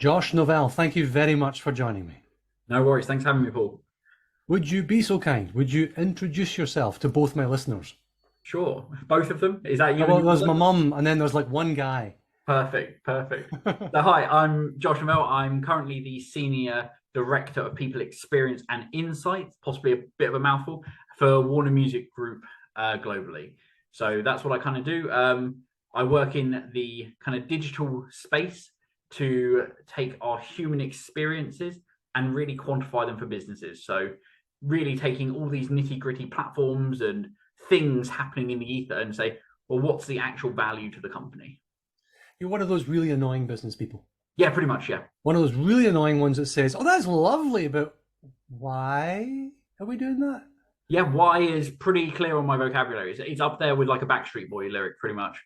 Josh Novelle, thank you very much for joining me. No worries. Thanks for having me, Paul. Would you be so kind? Would you introduce yourself to both my listeners? Sure. Both of them? Is that you and Well, your there's my brother? mum, and then there's like one guy. Perfect. Perfect. So, hi, I'm Josh Novelle. I'm currently the Senior Director of People Experience and Insights, possibly a bit of a mouthful, for Warner Music Group globally. So that's what I kind of do. I work in the kind of digital space to take our human experiences and really quantify them for businesses. So really taking all these nitty gritty platforms and things happening in the ether and say, well, what's the actual value to the company? You're one of those really annoying business people. Yeah, pretty much. Yeah. One of those really annoying ones that says, "Oh, that's lovely, but why are we doing that?" Yeah. Why is pretty clear on my vocabulary. It's up there with like a Backstreet Boy lyric, pretty much.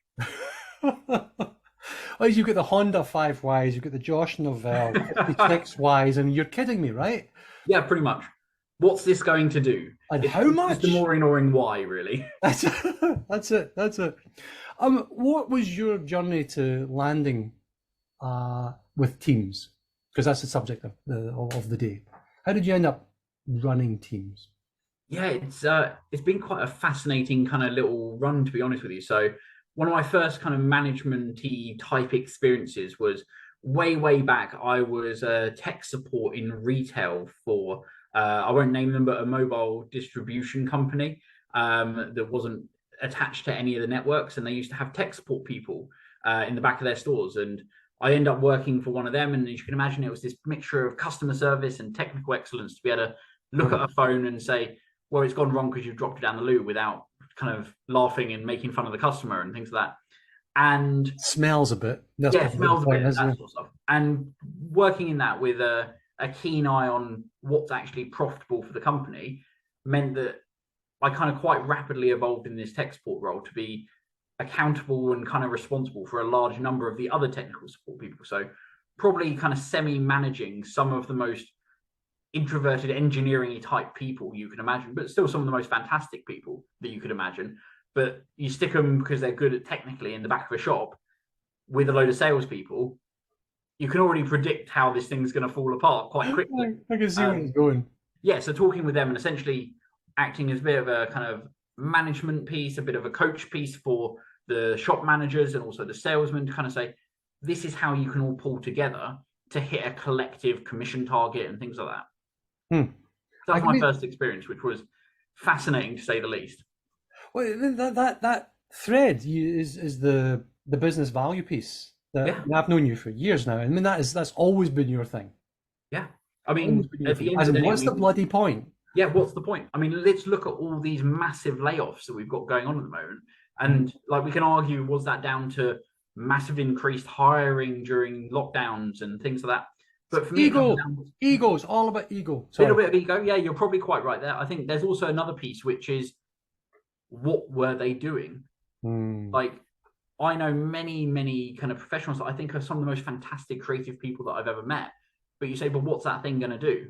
Well, you've got the Honda 5 Ys, you've got the Josh Novelle 56 Ys, and you're kidding me, right? Yeah, pretty much. What's this going to do? And It's how just the much? more annoying why, really. That's that's it. That's it. What was your journey to landing with teams? Because that's the subject of the day. How did you end up running teams? Yeah, it's been quite a fascinating kind of little run, to be honest with you. So one of my first kind of management-y type experiences was way back. I was tech support in retail for I won't name them, but a mobile distribution company that wasn't attached to any of the networks, and they used to have tech support people in the back of their stores. And I ended up working for one of them, and as you can imagine, it was this mixture of customer service and technical excellence to be able to look at a phone and say, well, it's gone wrong because you've dropped it down the loo, without kind of laughing and making fun of the customer and things like that. And Smells a bit. That's yeah, it probably the smells a point, bit, isn't that it? sort of stuff. And working in that with a keen eye on what's actually profitable for the company meant that I kind of quite rapidly evolved in this tech support role to be accountable and kind of responsible for a large number of the other technical support people. So probably kind of semi-managing some of the most introverted engineering type people you can imagine, but still some of the most fantastic people that you could imagine. But you stick them because they're good at technically in the back of a shop with a load of salespeople, you can already predict how this thing's going to fall apart quite quickly. I can see where it's going. Yeah, so talking with them and essentially acting as a bit of a kind of management piece, a bit of a coach piece for the shop managers and also the salesmen to kind of say, this is how you can all pull together to hit a collective commission target and things like that. Hmm. So I that's can my be, first experience, which was fascinating to say the least. well, that thread is the business value piece that Yeah, I've known you for years now. I mean, that's always been your thing. yeah. I Always mean, been your at thing. the end As of the in, day, what's the bloody point? yeah, what's the point? I mean, let's look at all these massive layoffs that we've got going on at the moment. And like we can argue, was that down to massive increased hiring during lockdowns and things like that? But for me, it comes Ego, down to ego. It's all about ego. a little Sorry. bit of ego. Yeah, you're probably quite right there. I think there's also another piece, which is what were they doing? Hmm. Like, I know many kind of professionals that I think are some of the most fantastic creative people that I've ever met. But you say, but what's that thing going to do?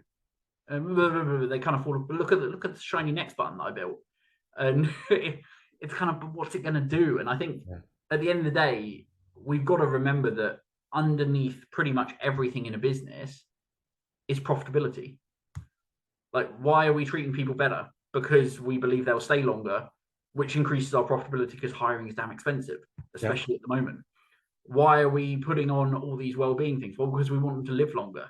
They kind of fall. Look at the shiny next button that I built, and it's kind of, but what's it going to do? And I think Yeah. at the end of the day, we've got to remember that underneath pretty much everything in a business is profitability. Like, why are we treating people better? Because we believe they'll stay longer, which increases our profitability because hiring is damn expensive, Yeah. especially at the moment. Why are we putting on all these well-being things? Well, because we want them to live longer,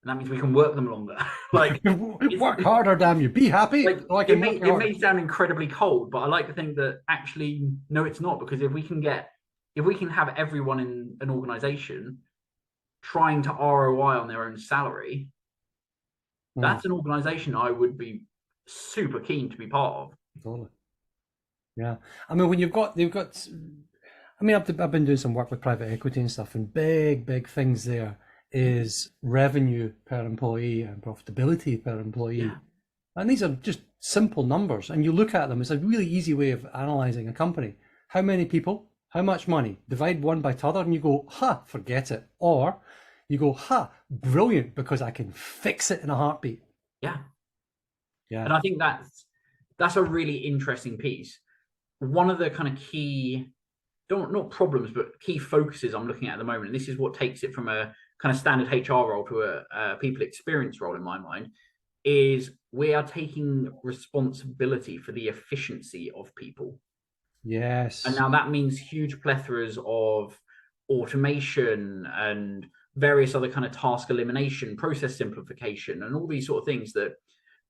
and that means we can work them longer. Like, Work harder, damn you. Be happy like so I it can may work it harder. may sound incredibly cold, but I like to think that actually no, it's not, because if we can have everyone in an organization trying to ROI on their own salary, Hmm. that's an organization I would be super keen to be part of. Totally. Yeah. I mean, when they've got. I mean, I've been doing some work with private equity and stuff, and big things there is revenue per employee and profitability per employee. Yeah, And these are just simple numbers. And you look at them, it's a really easy way of analyzing a company. How many people? How much money? Divide one by t'other, and you go, ha, forget it. Or you go, ha, brilliant, because I can fix it in a heartbeat. yeah. Yeah. And I think that's a really interesting piece. One of the kind of key, don't not problems, but key focuses I'm looking at the moment. And this is what takes it from a kind of standard HR role to a people experience role in my mind, is we are taking responsibility for the efficiency of people. Yes. And now that means huge plethoras of automation and various other kind of task elimination, process simplification, and all these sort of things that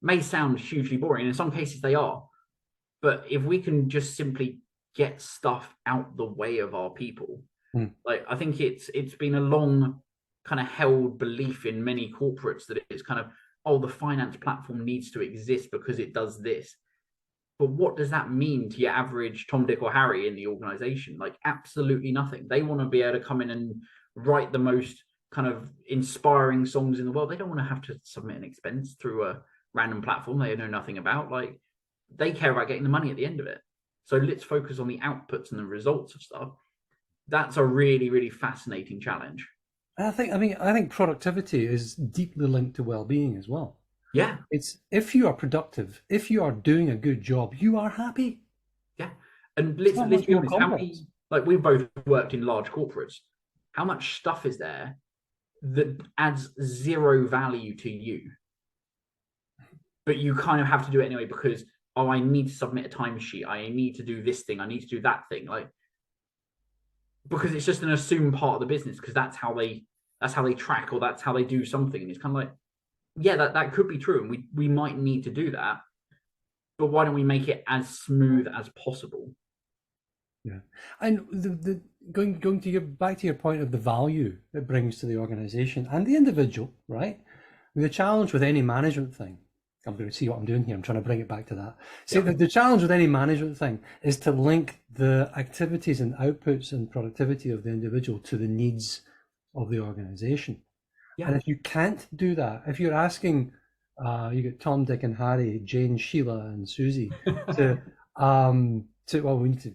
may sound hugely boring. In some cases they are. But if we can just simply get stuff out the way of our people, like I think it's been a long kind of held belief in many corporates that it's kind of, oh, the finance platform needs to exist because it does this. But what does that mean to your average Tom, Dick, or Harry in the organization? Like absolutely nothing. They want to be able to come in and write the most kind of inspiring songs in the world. They don't want to have to submit an expense through a random platform they know nothing about. Like they care about getting the money at the end of it. So let's focus on the outputs and the results of stuff. That's a really, really fascinating challenge. I think productivity is deeply linked to well-being as well. Yeah. It's if you are productive, if you are doing a good job, you are happy. Yeah. And let's be honest, how many, like we've both worked in large corporates. How much stuff is there that adds zero value to you? But you kind of have to do it anyway because, oh, I need to submit a timesheet. I need to do this thing. I need to do that thing. Like, because it's just an assumed part of the business because that's how they track or that's how they do something. And it's kind of like, yeah, that could be true. And we might need to do that. But why don't we make it as smooth as possible? Yeah. And the going to your back to your point of the value it brings to the organization and the individual, right? The challenge with any management thing, I'm going to see what I'm doing here. I'm trying to bring it back to that. See, the challenge with any management thing is to link the activities and outputs and productivity of the individual to the needs of the organization. Yeah. And if you can't do that, if you're asking, you get Tom, Dick, and Harry, Jane, Sheila, and Susie to well, we need to,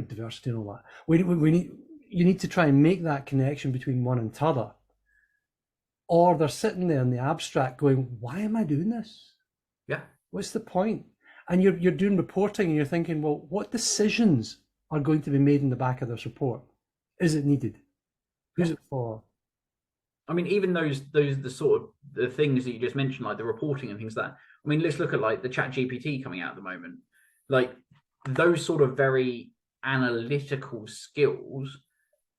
diversity and all that. You need to try and make that connection between one and t'other. Or they're sitting there in the abstract going, why am I doing this? Yeah. What's the point? And you're doing reporting and you're thinking, well, what decisions are going to be made in the back of this report? Is it needed? Who's it for? I mean, even the sort of the things that you just mentioned, like the reporting and things like that. I mean, let's look at like the Chat GPT coming out at the moment. Like those sort of very analytical skills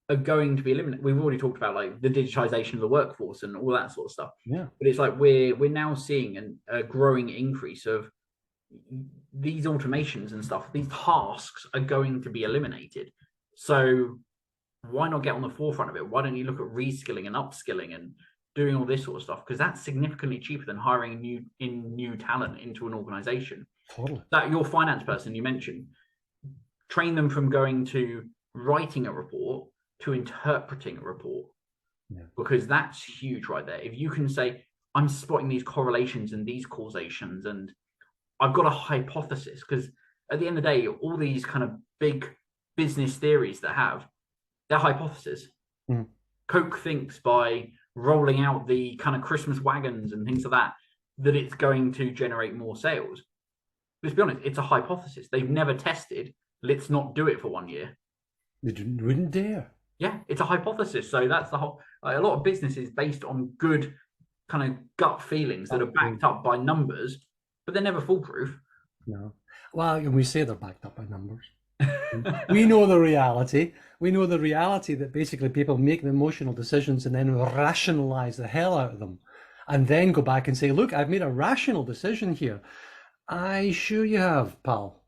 are going to be eliminated. We've already talked about like the digitization of the workforce and all that sort of stuff. Yeah. But it's like we're now seeing a growing increase of these automations and stuff. These tasks are going to be eliminated. So why not get on the forefront of it? Why don't you look at reskilling and upskilling and doing all this sort of stuff? Because that's significantly cheaper than hiring new talent into an organization. Totally. That your finance person you mentioned, train them from going to writing a report to interpreting a report. Yeah. Because that's huge right there. If you can say, I'm spotting these correlations and these causations, and I've got a hypothesis, because at the end of the day, all these kind of big business theories that have, they're hypotheses. Mm. Coke thinks by rolling out the kind of Christmas wagons and things like that it's going to generate more sales. Let's be honest, it's a hypothesis. They've never tested. Let's not do it for 1 year. They wouldn't dare. Yeah, it's a hypothesis. So that's the whole, like, a lot of business is based on good kind of gut feelings that are backed up by numbers, but they're never foolproof. No. Well, we say they're backed up by numbers. We know the reality. We know the reality that basically people make the emotional decisions and then rationalize the hell out of them and then go back and say, look, I've made a rational decision here. I sure you have, pal.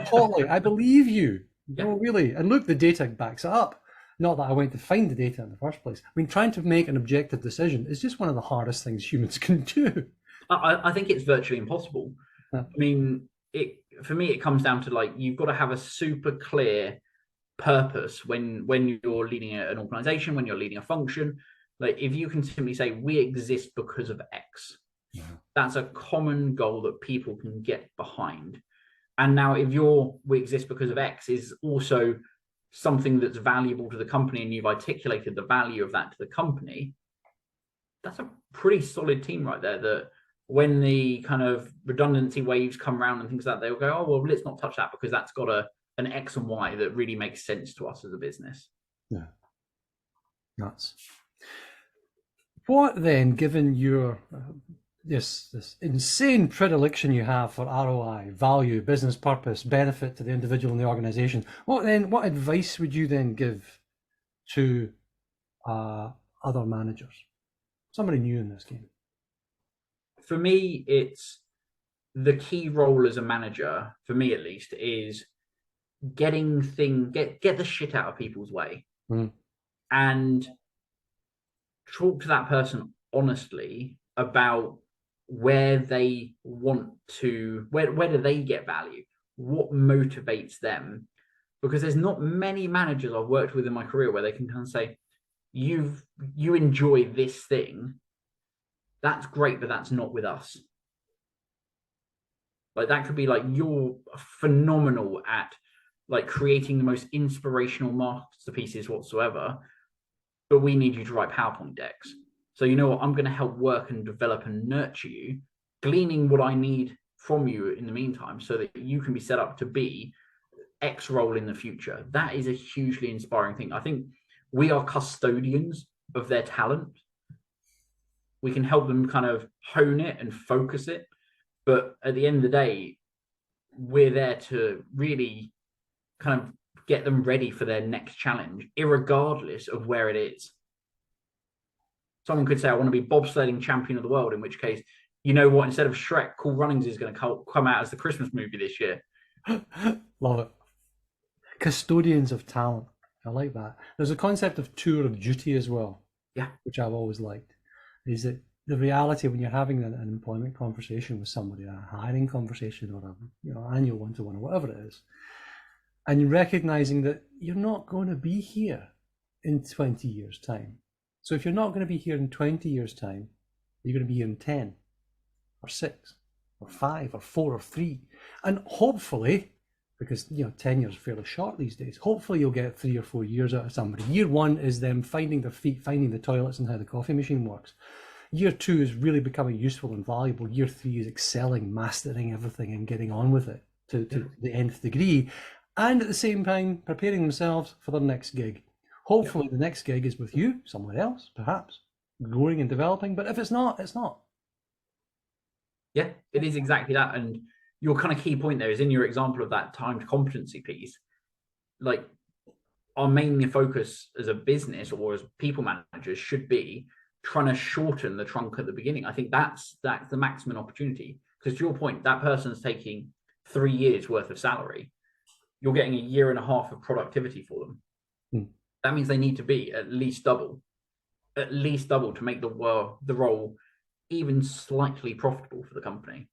Totally. I believe you. Yeah. No, really. And look, the data backs it up. Not that I went to find the data in the first place. I mean, trying to make an objective decision is just one of the hardest things humans can do. I think it's virtually impossible. Yeah. I mean, for me, it comes down to like, you've got to have a super clear purpose when you're leading an organization, when you're leading a function. Like if you can simply say, we exist because of X, that's a common goal that people can get behind. And now if we exist because of X is also something that's valuable to the company and you've articulated the value of that to the company, that's a pretty solid team right there that when the kind of redundancy waves come around and things like that, they'll go, oh, well, let's not touch that because that's got an X and Y that really makes sense to us as a business. Yeah. Nuts. What then, given your this insane predilection you have for ROI, value, business purpose, benefit to the individual and the organization, what advice would you then give to other managers, somebody new in this game? For me, it's the key role as a manager, for me at least, is get the shit out of people's way and talk to that person honestly about where they want to, where do they get value, what motivates them, because there's not many managers I've worked with in my career where they can kind of say, you enjoy this thing, that's great, but that's not with us. Like that could be like you're phenomenal at like creating the most inspirational masterpieces whatsoever, but we need you to write PowerPoint decks. So you know what? I'm going to help work and develop and nurture you, gleaning what I need from you in the meantime, so that you can be set up to be X role in the future. That is a hugely inspiring thing. I think we are custodians of their talent. We can help them kind of hone it and focus it. But at the end of the day, we're there to really kind of get them ready for their next challenge, irregardless of where it is. Someone could say, I want to be bobsledding champion of the world, in which case, you know what, instead of Shrek, Cool Runnings is going to come out as the Christmas movie this year. Love it. Custodians of talent. I like that. There's a concept of tour of duty as well, yeah, which I've always liked. Is that the reality when you're having an employment conversation with somebody, a hiring conversation, or a annual one-to-one, or whatever it is, and you're recognizing that you're not going to be here in 20 years' time. So if you're not going to be here in 20 years' time, you're going to be here in 10, or 6, or 5, or 4, or 3, and hopefully, because 10 years is fairly short these days, hopefully you'll get 3 or 4 years out of somebody. Year 1 is them finding their feet, finding the toilets and how the coffee machine works. Year 2 is really becoming useful and valuable. Year 3 is excelling, mastering everything and getting on with it to the nth degree. And at the same time, preparing themselves for their next gig. Hopefully the next gig is with you, somewhere else, perhaps, growing and developing. But if it's not, it's not. Yeah, it is exactly that. And your kind of key point there is in your example of that timed competency piece, like our main focus as a business or as people managers should be trying to shorten the trunk at the beginning. I think that's the maximum opportunity. Because to your point, that person's taking 3 years worth of salary. You're getting a year and a half of productivity for them. That means they need to be at least double to make the role even slightly profitable for the company.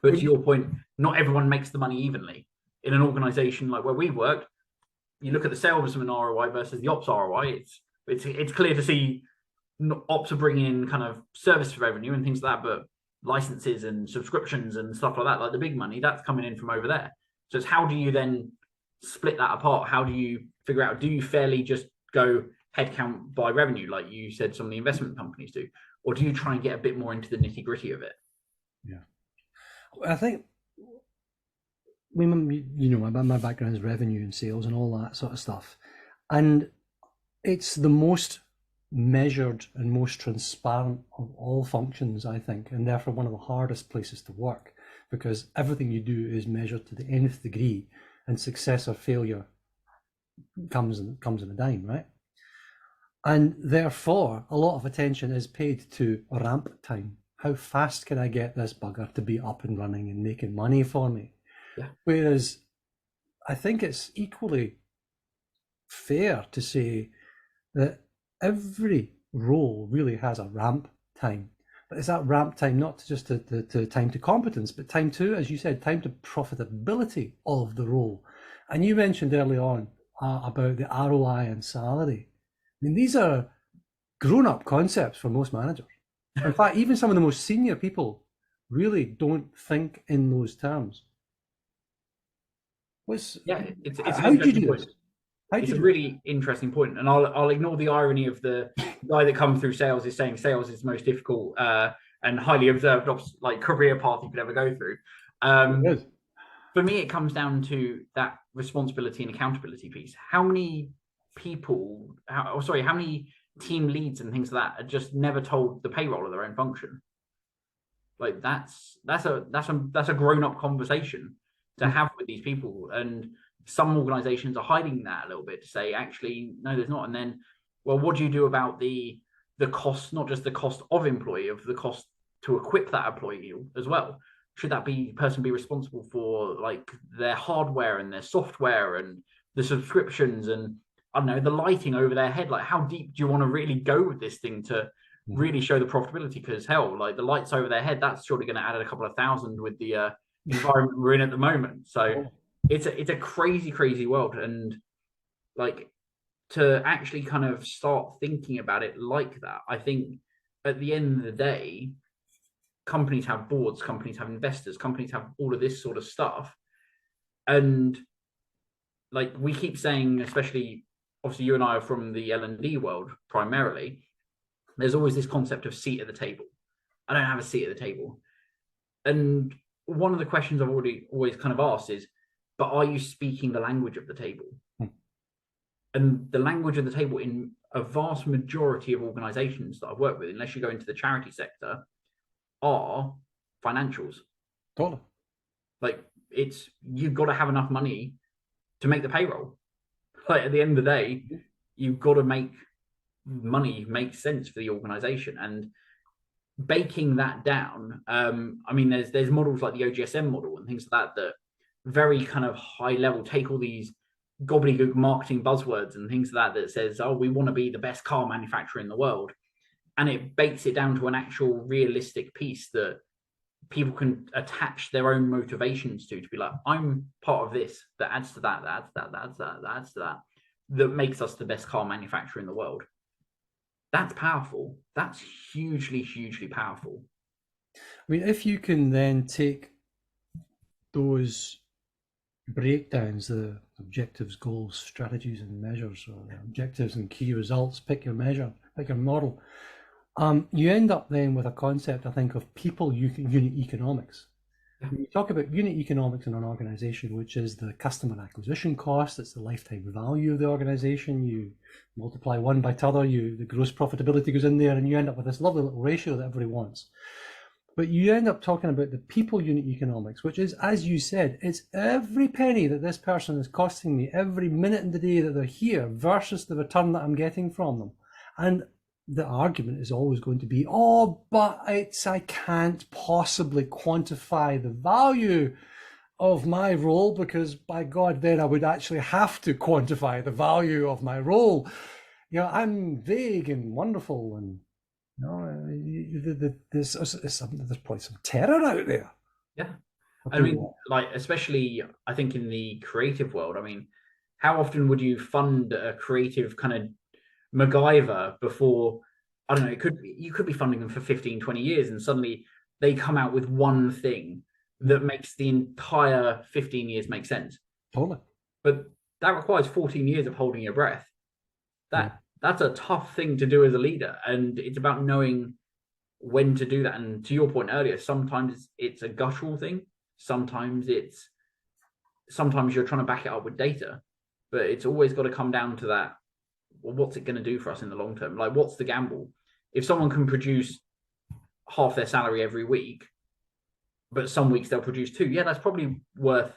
But to your point, not everyone makes the money evenly. In an organization like where we've worked, you look at the salesman ROI versus the ops ROI, it's clear to see ops are bringing in kind of service revenue and things like that, but licenses and subscriptions and stuff like that, like the big money, that's coming in from over there. So it's how do you then split that apart? How do you figure out, do you fairly just go headcount by revenue, like you said some of the investment companies do? Or do you try and get a bit more into the nitty gritty of it? Yeah. I think, my background is revenue and sales and all that sort of stuff. And it's the most measured and most transparent of all functions, I think, and therefore one of the hardest places to work, because everything you do is measured to the nth degree, and success or failure comes in a dime, right? And therefore, a lot of attention is paid to ramp time. How fast can I get this bugger to be up and running and making money for me? Yeah. Whereas I think it's equally fair to say that every role really has a ramp time. But it's that ramp time not just to time to competence, but time to, as you said, time to profitability of the role. And you mentioned early on about the ROI and salary. I mean, these are grown-up concepts for most managers. In fact, even some of the most senior people really don't think in those terms. It's how do you do this? It's a really interesting point, and I'll ignore the irony of the guy that comes through sales is saying sales is the most difficult and highly observed career path you could ever go through. For me, it comes down to that responsibility and accountability piece. How many team leads and things like that are just never told the payroll of their own function. Like that's a grown up conversation to have with these people, and some organizations are hiding that a little bit to say, actually, no, there's not. And then, well, what do you do about the cost, not just the cost of employee, of the cost to equip that employee as well? Should that person be responsible for like their hardware and their software and the subscriptions and I don't know, the lighting over their head? Like, how deep do you want to really go with this thing to really show the profitability? Because hell, like the lights over their head, that's surely going to add a couple of thousand with the environment we're in at the moment. So it's a crazy world, and like to actually kind of start thinking about it like that. I think at the end of the day, companies have boards, companies have investors, companies have all of this sort of stuff, and like we keep saying, especially obviously you and I are from the L&D world primarily, there's always this concept of seat at the table. I don't have a seat at the table. And one of the questions I've always kind of asked is, but are you speaking the language of the table? And the language of the table in a vast majority of organizations that I've worked with, unless you go into the charity sector, are financials. Totally. Like you've got to have enough money to make the payroll. Like at the end of the day, you've got to make money make sense for the organization, and baking that down. I mean, there's models like the OGSM model and things like that very kind of high level take all these gobbledygook marketing buzzwords and things like that says, oh, we want to be the best car manufacturer in the world, and it bakes it down to an actual realistic piece that people can attach their own motivations to be like, I'm part of this that adds to that, that adds to that, that makes us the best car manufacturer in the world. That's powerful. That's hugely powerful. I mean, if you can then take those breakdowns, the objectives, goals, strategies, and measures, or the objectives and key results, pick your measure, pick your model, you end up then with a concept, I think, of people unit economics. When you talk about unit economics in an organization, which is the customer acquisition cost, it's the lifetime value of the organization. You multiply one by t'other, the gross profitability goes in there, and you end up with this lovely little ratio that everybody wants. But you end up talking about the people unit economics, which is, as you said, it's every penny that this person is costing me every minute in the day that they're here versus the return that I'm getting from them. And the argument is always going to be, oh, but I can't possibly quantify the value of my role, because by God, then I would actually have to quantify the value of my role. You know, I'm vague and wonderful, and you know, there's probably some terror out there. Yeah. I mean, like, especially I think in the creative world, I mean, how often would you fund a creative kind of MacGyver before, I don't know, you could be funding them for 15, 20 years, and suddenly they come out with one thing that makes the entire 15 years make sense. Totally. But that requires 14 years of holding your breath. That's a tough thing to do as a leader, and it's about knowing when to do that. And to your point earlier, sometimes it's a guttural thing, sometimes you're trying to back it up with data, but it's always got to come down to that. Well, what's it going to do for us in the long term? Like, what's the gamble? If someone can produce half their salary every week, but some weeks they'll produce 2, yeah, that's probably worth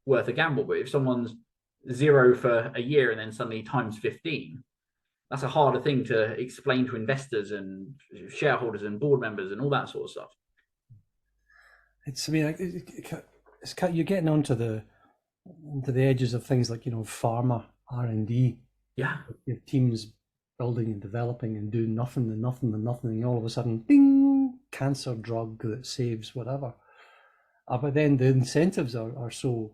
a gamble. But if someone's 0 for a year and then suddenly times 15, that's a harder thing to explain to investors and shareholders and board members and all that sort of stuff. I mean, you're getting onto the edges of things like, you know, pharma R&D. Yeah. Your teams building and developing and doing nothing, and all of a sudden, ding, cancer drug that saves whatever. But then the incentives are so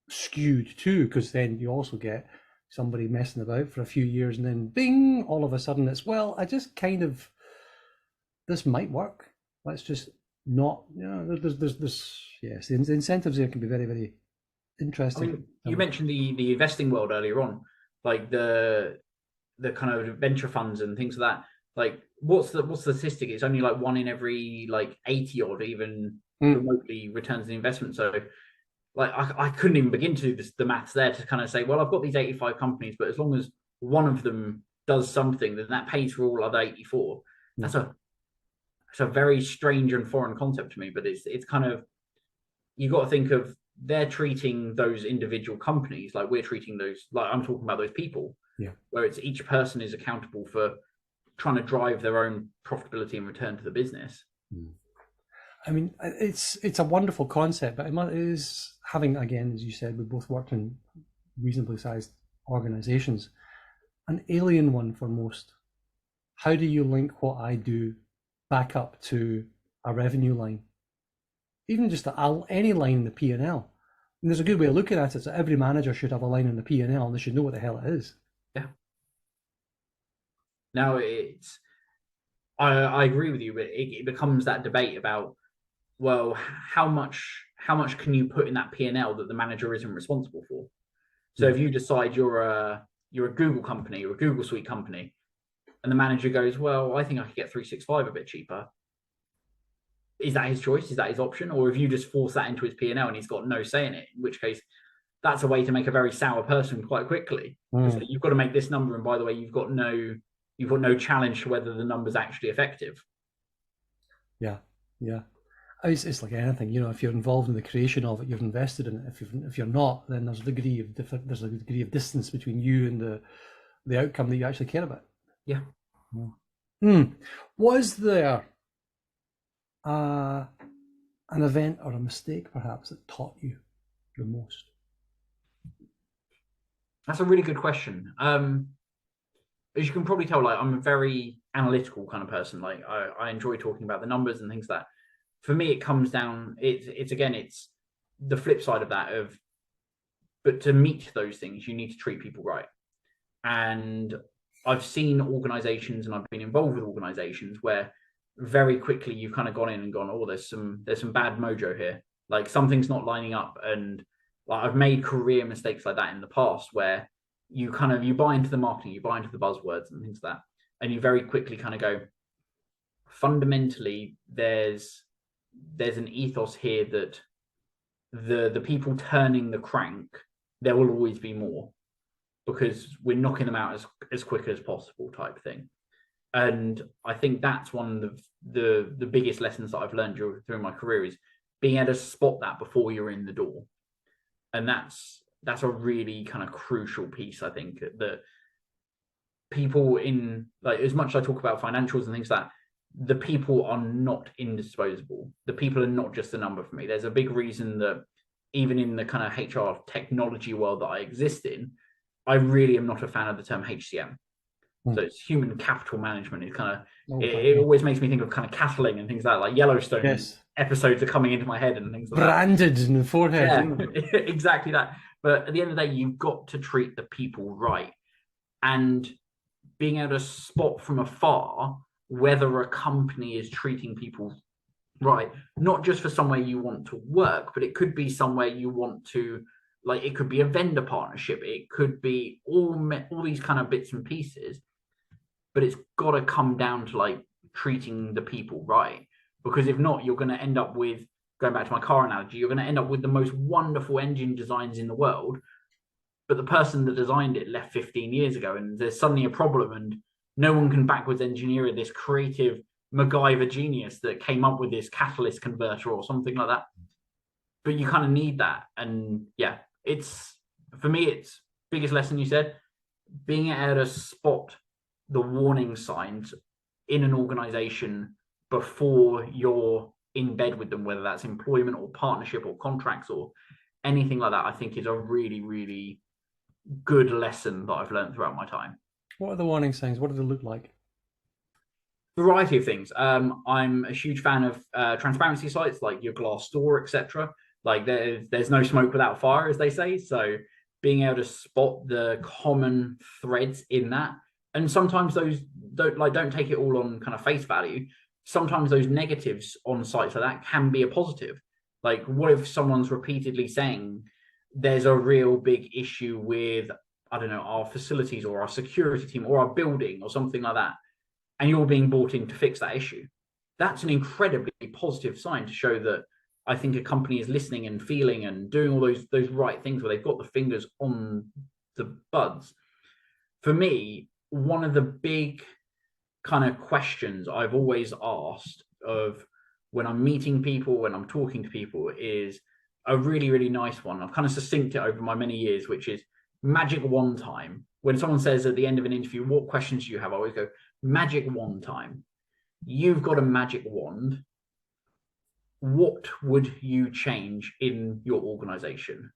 skewed too, because then you also get somebody messing about for a few years, and then bing, all of a sudden it's, well, I just kind of, this might work. Let's just not, you know, yes, the incentives there can be very, very interesting. I mean, you mentioned the investing world earlier on, like the kind of venture funds and things like that. Like, what's the statistic? It's only like 1 in every like 80 odd even remotely returns the investment. So like I couldn't even begin to do the maths there to kind of say, well, I've got these 85 companies, but as long as one of them does something, then that pays for all other 84. Yeah. It's a very strange and foreign concept to me, but it's kind of, you got to think of, they're treating those individual companies like we're treating those, like I'm talking about those people, Yeah. where it's each person is accountable for trying to drive their own profitability and return to the business. I mean, it's a wonderful concept, but it is having, again, as you said, we both worked in reasonably sized organizations, an alien one for most. How do you link what I do back up to a revenue line? Even just any line in the P&L. And there's a good way of looking at it. So every manager should have a line in the P&L and they should know what the hell it is. Yeah. Now I agree with you, but it becomes that debate about, well, how much can you put in that P&L that the manager isn't responsible for? So if you decide you're a Google company or a Google Suite company, and the manager goes, well, I think I could get 365 a bit cheaper. Is that his choice? Is that his option? Or if you just force that into his P&L and he's got no say in it, in which case that's a way to make a very sour person quite quickly. So you've got to make this number, and by the way, you've got no challenge to whether the number's actually effective. Yeah. It's like anything, you know. If you're involved in the creation of it, you've invested in it. If you're not, then there's a degree of distance between you and the outcome that you actually care about. Yeah. Was there an event or a mistake perhaps that taught you the most? That's a really good question. As you can probably tell, like, I'm a very analytical kind of person. Like I enjoy talking about the numbers and things like that. For me, it comes down, it's the flip side of that but to meet those things, you need to treat people right. And I've seen organizations, and I've been involved with organizations where very quickly you've kind of gone in and gone, oh, there's some bad mojo here. Like something's not lining up. And like I've made career mistakes like that in the past, where you buy into the marketing, you buy into the buzzwords and things like that. And you very quickly kind of go, fundamentally, there's an ethos here that the people turning the crank, there will always be more, because we're knocking them out as quick as possible type thing. And I think that's one of the biggest lessons that I've learned through my career, is being able to spot that before you're in the door. And that's a really kind of crucial piece, I think, that people in, like, as much as I talk about financials and things like that, the people are not indisposable. The people are not just a number for me. There's a big reason that even in the kind of HR technology world that I exist in, I really am not a fan of the term HCM. So it's human capital management. It's kind of, it always makes me think of kind of cattling and things like Yellowstone. Yes. Episodes are coming into my head and things like branded in the forehead. Yeah, exactly that. But at the end of the day, you've got to treat the people right. And being able to spot from afar whether a company is treating people right, not just for somewhere you want to work, but it could be somewhere you want to, like, it could be a vendor partnership, it could be all these kind of bits and pieces, but it's got to come down to like treating the people right. Because if not, you're going to end up with, going back to my car analogy, you're going to end up with the most wonderful engine designs in the world, but the person that designed it left 15 years ago, and there's suddenly a problem, and no one can backwards engineer this creative MacGyver genius that came up with this catalyst converter or something like that. But you kind of need that. And yeah, for me, it's biggest lesson you said, being able to spot the warning signs in an organization before you're in bed with them, whether that's employment or partnership or contracts or anything like that, I think is a really, really good lesson that I've learned throughout my time. What are the warning signs? What do they look like? Variety of things. I'm a huge fan of transparency sites like your Glassdoor, etc. Like there's no smoke without fire, as they say. So being able to spot the common threads in that, and sometimes those don't take it all on kind of face value. Sometimes those negatives on sites like that can be a positive. Like, what if someone's repeatedly saying there's a real big issue with, I don't know, our facilities or our security team or our building or something like that, and you're being brought in to fix that issue? That's an incredibly positive sign to show that I think a company is listening and feeling and doing all those right things, where they've got the fingers on the buds. For me, one of the big kind of questions I've always asked of when I'm meeting people, when I'm talking to people, is a really, really nice one. I've kind of succinct it over my many years, which is magic wand time. When someone says at the end of an interview, what questions do you have? I always go, magic wand time. You've got a magic wand. What would you change in your organization?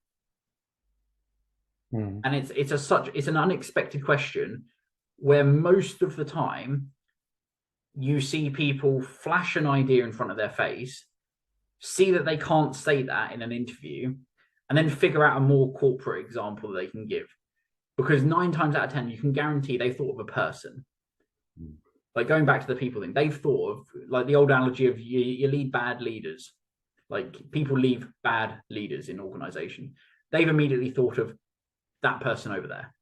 And it's an unexpected question where most of the time you see people flash an idea in front of their face, see that they can't say that in an interview, and then figure out a more corporate example that they can give. Because 9 times out of 10, you can guarantee they've thought of a person. Like going back to the people thing, they've thought of like the old analogy of you lead bad leaders. Like people leave bad leaders in organization. They've immediately thought of that person over there.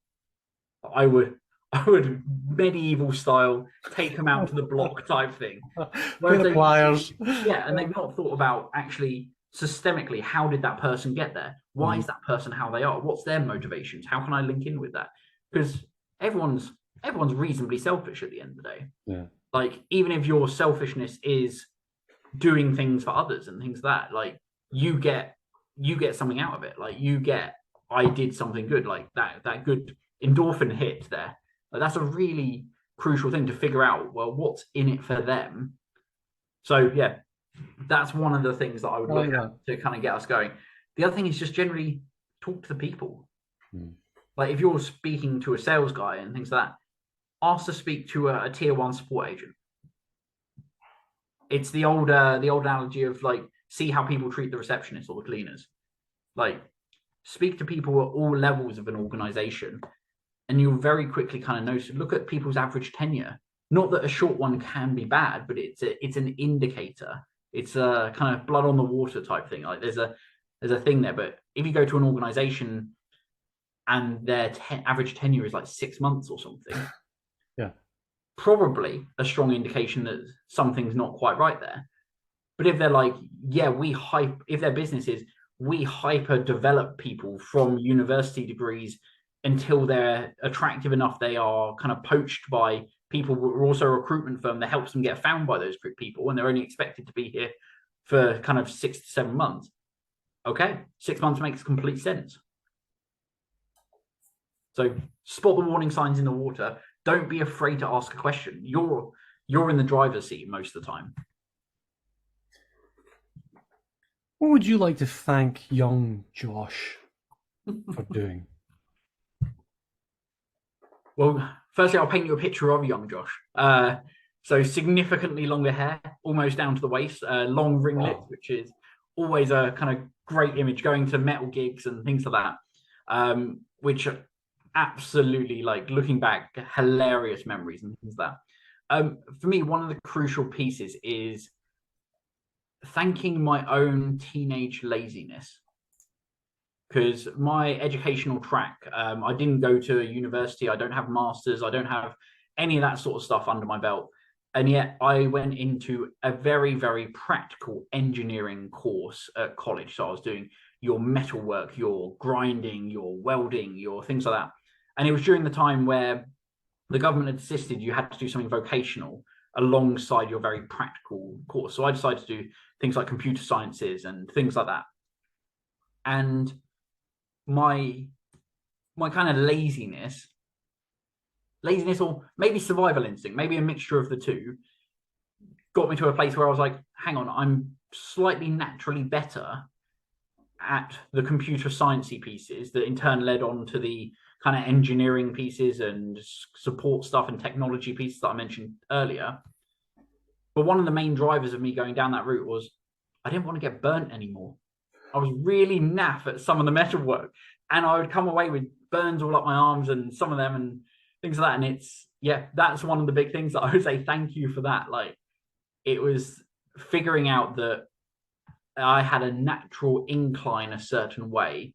I would medieval style take them out to the block type thing. Pliers. Yeah, and they've not thought about actually systemically, how did that person get there? Why is that person how they are? What's their motivations? How can I link in with that? Because everyone's reasonably selfish at the end of the day. Yeah. Like even if your selfishness is doing things for others and things like that, like you get something out of it. Like you get, I did something good, like that good endorphin hit there. Like that's a really crucial thing to figure out. Well, what's in it for them? So yeah, that's one of the things that I would look at to kind of get us going. The other thing is just generally talk to the people. Like if you're speaking to a sales guy and things like that, ask to speak to a tier 1 support agent. It's the old analogy of like, see how people treat the receptionists or the cleaners. Like speak to people at all levels of an organization, and you'll very quickly kind of notice, look at people's average tenure. Not that a short one can be bad, but it's an indicator. It's a kind of blood on the water type thing. Like there's a thing there. But if you go to an organization and their average tenure is like 6 months or something, yeah, probably a strong indication that something's not quite right there. But if they're like, yeah, if their business is, we hyper develop people from university degrees until they're attractive enough, they are kind of poached by people who are also a recruitment firm that helps them get found by those people, and they're only expected to be here for kind of 6 to 7 months. Okay, 6 months makes complete sense. So spot the warning signs in the water. Don't be afraid to ask a question. You're in the driver's seat most of the time. What would you like to thank young Josh for doing? Well, firstly, I'll paint you a picture of young Josh. So significantly longer hair, almost down to the waist, long ringlets, which is always a kind of great image, going to metal gigs and things like that, which are absolutely, like looking back, hilarious memories and things like that. For me, one of the crucial pieces is thanking my own teenage laziness. Because my educational track, I didn't go to university, I don't have masters, I don't have any of that sort of stuff under my belt. And yet I went into a very, very practical engineering course at college. So I was doing your metalwork, your grinding, your welding, your things like that. And it was during the time where the government had insisted you had to do something vocational alongside your very practical course. So I decided to do things like computer sciences and things like that. And my kind of laziness or maybe survival instinct, maybe a mixture of the two, got me to a place where I was like, hang on, I'm slightly naturally better at the computer sciencey pieces that in turn led on to the kind of engineering pieces and support stuff and technology pieces that I mentioned earlier. But one of the main drivers of me going down that route was I didn't want to get burnt anymore. I was really naff at some of the metal work, and I would come away with burns all up my arms and some of them and things like that. And that's one of the big things that I would say thank you for that. Like it was figuring out that I had a natural incline a certain way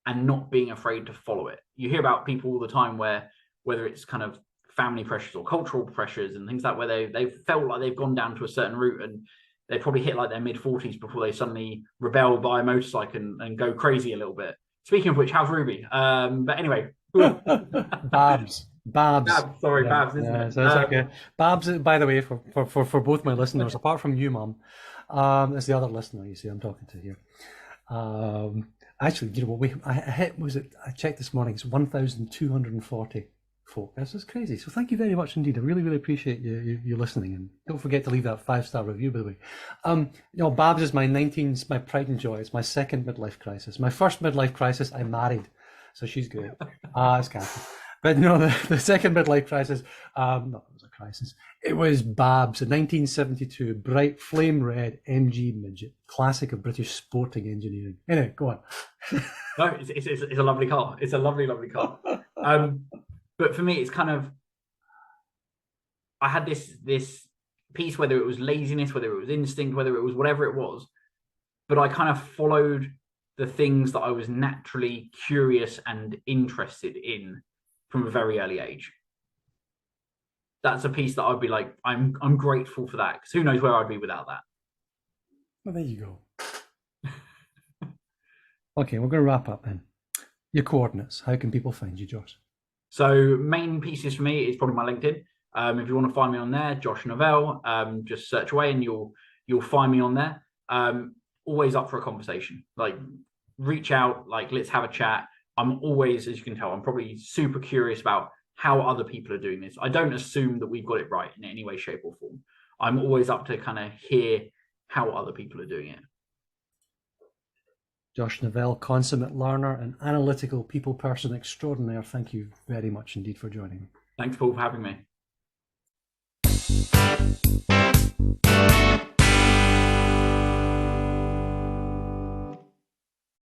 and not being afraid to follow it. You hear about people all the time where, whether it's kind of family pressures or cultural pressures and things like that, where they've felt like they've gone down to a certain route and they probably hit like their mid-40s before they suddenly rebel, buy a motorcycle and go crazy a little bit. Speaking of which, how's Ruby? But anyway. Babs Babs. Sorry, Yeah, Babs, isn't yeah, it? so it's okay. Babs, by the way, for both my listeners, apart from you, Mum, it's the other listener you see I'm talking to here. Actually, you know what? I hit, was it? I checked this morning. It's 1,240 folk. This is crazy. So thank you very much indeed. I really, really appreciate you listening, and don't forget to leave that 5-star review, by the way. You know, Babs is my pride and joy. It's my second midlife crisis. My first midlife crisis, I married, so she's great. It's Kathy. But no, the second midlife crisis, no, it was a crisis. It was Babs, a 1972 bright flame red MG midget, classic of British sporting engineering. Anyway, go on. No, it's a lovely car. It's a lovely, lovely car. But for me, it's kind of, I had this piece, whether it was laziness, whether it was instinct, whether it was whatever it was, but I kind of followed the things that I was naturally curious and interested in from a very early age. That's a piece that I'd be like, I'm grateful for that, because who knows where I'd be without that. Well, there you go. Okay, we're going to wrap up then. Your coordinates. How can people find you, Josh? So main pieces for me is probably my LinkedIn. If you want to find me on there, Josh Novelle, just search away and you'll find me on there. Always up for a conversation. Like, reach out, like, let's have a chat. I'm always, as you can tell, I'm probably super curious about how other people are doing this. I don't assume that we've got it right in any way, shape, or form. I'm always up to kind of hear how other people are doing it. Josh Novelle, consummate learner and analytical people person extraordinaire. Thank you very much indeed for joining me. Thanks, Paul, for having me.